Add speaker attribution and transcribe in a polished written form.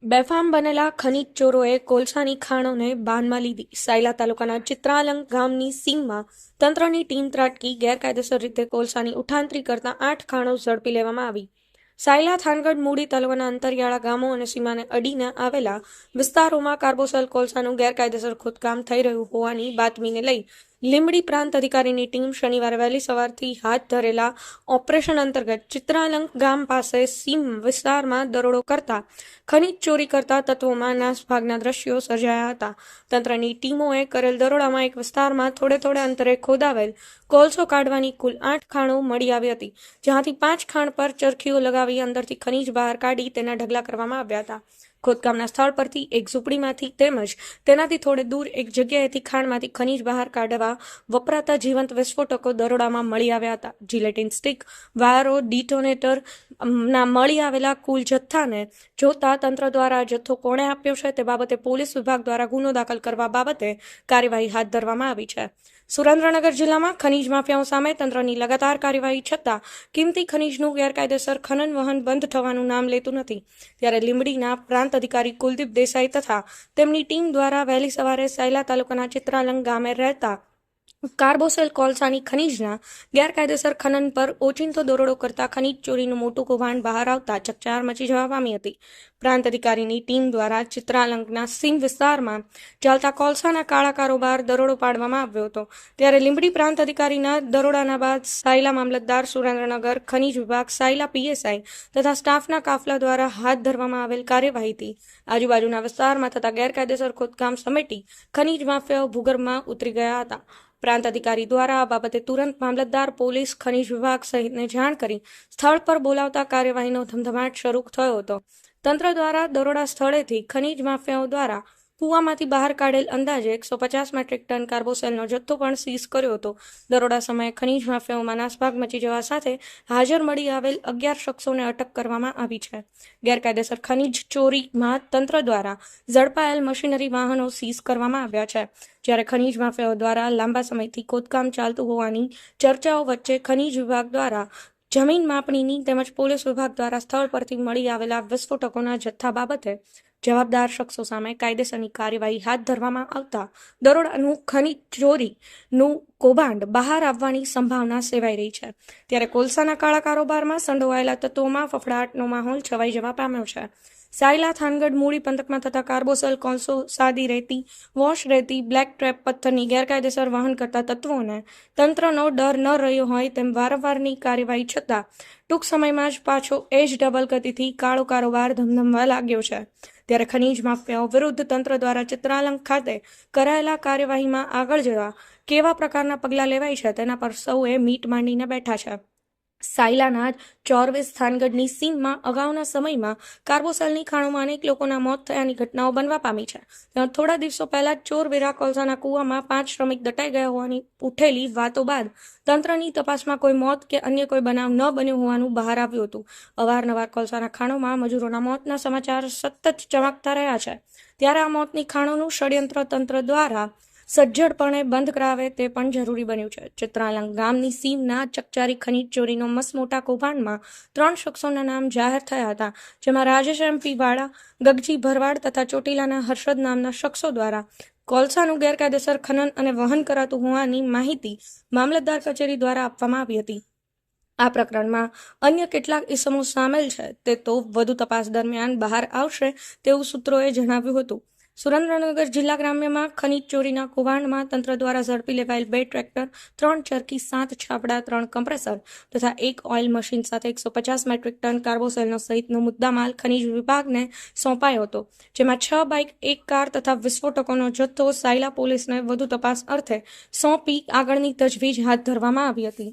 Speaker 1: બેફામ બનેલા ખનીજ ચોરોએ કોલસાની ખાણોને બાનમાં લીધી. સાયલા તાલુકાના ચિત્રાલંક ગામની સીમમાં તંત્રની ટીમ ત્રાટકી ગેરકાયદેસર રીતે કોલસાની ઉઠાંતરી કરતા 8 ખાણો ઝડપી લેવામાં આવી. સાયલા, થાનગઢ, મૂડી તાલુકાના અંતરિયાળા ગામો અને સીમાને અડીને આવેલા વિસ્તારોમાં કાર્બોસલ કોલસાનું ગેરકાયદેસર ખોદકામ થઈ રહ્યું હોવાની બાતમીને લઈ લીંબડી પ્રાંત અધિકારીની ટીમ શનિવારે વહેલી સવારથી હાથ ધરેલા ઓપરેશન અંતર્ગત ચિત્રાલંક ગામ પાસે સીમ વિસ્તારમાં દરોડો કરતા ખનીજ ચોરી કરતા તત્વોમાં નાસભાગના દ્રશ્યો સર્જાયા હતા. તંત્રની ટીમોએ કરેલ દરોડામાં એક વિસ્તારમાં થોડે અંતરે ખોદાવેલ કોલસો કાઢવાની કુલ 8 ખાણો મળી આવી હતી, જ્યાંથી 5 ખાણ પર ચરખીઓ લગાવી અંદરથી ખનીજ બહાર કાઢી તેના ઢગલા કરવામાં આવ્યા હતા. ખોદકામના સ્થળ પરથી એક ઝૂંપડીમાંથી તેમજ તેનાથી થોડે દૂર એક જગ્યાએથી ખાણમાંથી ખનીજ બહાર કાઢવા વપરાતા જીવંત વિસ્ફોટકો દરોડામાં મળી આવ્યા હતા. જિલેટિન સ્ટીક, વાયરો, ડિટોનેટર ના મળી આવેલા કુલ જથ્થાને જોતા તંત્ર દ્વારા જથ્થો કોણે આપ્યો છે તે બાબતે પોલીસ વિભાગ દ્વારા ગુનો દાખલ કરવા બાબતે કાર્યવાહી હાથ ધરવામાં આવી છે. સુરેન્દ્રનગર જિલ્લામાં ખનીજ માફિયાઓ સામે તંત્રની લગાતાર કાર્યવાહી છતાં કિંમતી ખનીજનું ગેરકાયદેસર ખનન વહન બંધ થવાનું નામ લેતું નથી. ત્યારે લીંબડીના પ્રાંત અધિકારી કુલદીપ દેસાઈ તથા તેમની ટીમ દ્વારા વહેલી સવારે સાયલા તાલુકાના ચિત્રાલંક ગામે રહેતા કાર્બોસેલ કોલસાની ખનીજના ગેરકાયદેસર ખનન પર ઓચિંતો દરોડો કરતા ખનીજ ચોરીનું મોટું કૌભાંડ બહાર આવતા ચકચાર મચી જવા પામી હતી. પ્રાંત અધિકારીની ટીમ દ્વારા ચિત્રાલંકના સીમ વિસ્તારમાં ચાલતા કોલસાના કાળા કારોબાર દરોડો પાડવામાં આવ્યો હતો. ત્યારે લીંબડી પ્રાંત અધિકારીના દરોડાના બાદ સાયલા મામલતદાર, સુરેન્દ્રનગર ખનીજ વિભાગ, સાયલા પીએસઆઈ તથા સ્ટાફના કાફલા દ્વારા હાથ ધરવામાં આવેલ કાર્યવાહીથી આજુબાજુના વિસ્તારમાં થતા ગેરકાયદેસર ખોદકામ સમેટી ખનીજ માફિયાઓ ભૂગર્ભમાં ઉતરી ગયા હતા. પ્રાંત અધિકારી દ્વારા આ બાબતે તુરંત મામલતદાર, પોલીસ, ખનીજ વિભાગ સહિતને જાણ કરી સ્થળ પર બોલાવતા કાર્યવાહીનો ધમધમાટ શરૂ થયો હતો. તંત્ર દ્વારા દરોડા સ્થળેથી ખનીજ માફિયાઓ દ્વારા કૂવામાંથી બહાર કાઢેલ અંદાજે 150 મેટ્રિક ટન કાર્બોસેલનો જથ્થો પણ સીઝ કર્યો હતો. દરોડા સમયે ખનીજ માફિયાઓમાં નાસભાગ મચી જવા સાથે હાજર મળી આવેલ 11 શખ્સોને અટક કરવામાં આવી છે. ગેરકાયદેસર ખનીજ ચોરીમાં તંત્ર દ્વારા ઝડપાયેલ મશીનરી, વાહનો સીઝ કરવામાં આવ્યા છે. જ્યારે ખનીજ માફિયાઓ દ્વારા લાંબા સમયથી ખોદકામ ચાલતું હોવાની ચર્ચાઓ વચ્ચે ખનીજ વિભાગ દ્વારા જમીન માપણીની તેમજ પોલીસ વિભાગ દ્વારા સ્થળ પરથી મળી આવેલા વિસ્ફોટકોના જથ્થા બાબતે જવાબદાર શખ્સો સામે કાયદેસરની કાર્યવાહી હાથ ધરવામાં આવતા દરોડાનું ખનીજ ચોરીનું કૌભાંડ બહાર આવવાની સંભાવના સેવાઈ રહી છે. ત્યારે કોલસાના કાળા કારોબારમાં સંડોવાયેલા તત્વોમાં ફફડાટનો માહોલ છવાઈ જવા પામ્યો છે. સાયલા, થાનગઢ, મૂડી પંથકમાં થતા કાર્બોસલ કોલસો, સાદી રેતી, વોશ રેતી, બ્લેક ટ્રેપ પથ્થરની ગેરકાયદેસર વહન કરતા તત્વોને તંત્રનો ડર ન રહ્યો હોય તેમ વારંવારની કાર્યવાહી છતાં ટૂંક સમયમાં જ પાછો એ જ ડબલ ગતિથી કાળો કારોબાર ધમધમવા લાગ્યો છે. ત્યારે ખનીજ માફિયાઓ વિરુદ્ધ તંત્ર દ્વારા ચિત્રાલંક ખાતે કરાયેલા કાર્યવાહીમાં આગળ જવા કેવા પ્રકારના પગલાં લેવાય છે તેના પર સૌએ મીટ માંડીને બેઠા છે. સાયલાના ચોરવેસ થાનગઢની સીમમાં અગાઉના સમયમાં કાર્બોસેલની ખાણોમાં અનેક લોકોના મોત થયાની ઘટનાઓ બનવા પામી છે. ત્યાં થોડા દિવસો પહેલા ચોરવેરા કોલસાના કૂવામાં 5 શ્રમિક દટાઈ ગયા હોવાની ઉઠેલી વાતો બાદ તંત્રની તપાસમાં કોઈ મોત કે અન્ય કોઈ બનાવ ન બન્યો હોવાનું બહાર આવ્યું હતું. અવારનવાર કોલસાના ખાણોમાં મજૂરોના મોતના સમાચાર સતત ચમકતા રહ્યા છે. ત્યારે આ મોતની ખાણોનું ષડયંત્ર તંત્ર દ્વારા સજ્જડપણે બંધ કરાવે તે પણ જરૂરી બન્યું છે. ચિત્રાલંક ગામની સીમના ચકચારી ખનીજ ચોરીનો મસમોટા કૌભાંડમાં 3 શખ્સોના નામ જાહેર થયા હતા, જેમાં રાજેશ એમ.પી. વાળા, ગગજી ભરવાડ તથા ચોટીલાના હર્ષદ નામના શખ્સો દ્વારા કોલસાનું ગેરકાયદેસર ખનન અને વહન કરાતું હોવાની માહિતી મામલતદાર કચેરી દ્વારા આપવામાં આવી હતી. આ પ્રકરણમાં અન્ય કેટલાક ઇસમો સામેલ છે તે તો વધુ તપાસ દરમિયાન બહાર આવશે તેવું સૂત્રોએ જણાવ્યું હતું. સુરેન્દ્રનગર જિલ્લા ગ્રામ્યમાં ખનીજ ચોરીના કૌભાંડમાં તંત્ર દ્વારા ઝડપી લેવાયેલ 2 ટ્રેક્ટર, 3 ચરખી, 7 છાપડા, 3 કમ્પ્રેસર તથા 1 ઓઇલ મશીન સાથે 150 મેટ્રિક ટન કાર્બોસેલનો સહિતનો મુદ્દામાલ ખનીજ વિભાગને સોંપાયો હતો, જેમાં 6 બાઇક, 1 કાર તથા વિસ્ફોટકોનો જથ્થો સાયલા પોલીસને વધુ તપાસ અર્થે સોંપી આગળની તજવીજ હાથ ધરવામાં આવી હતી.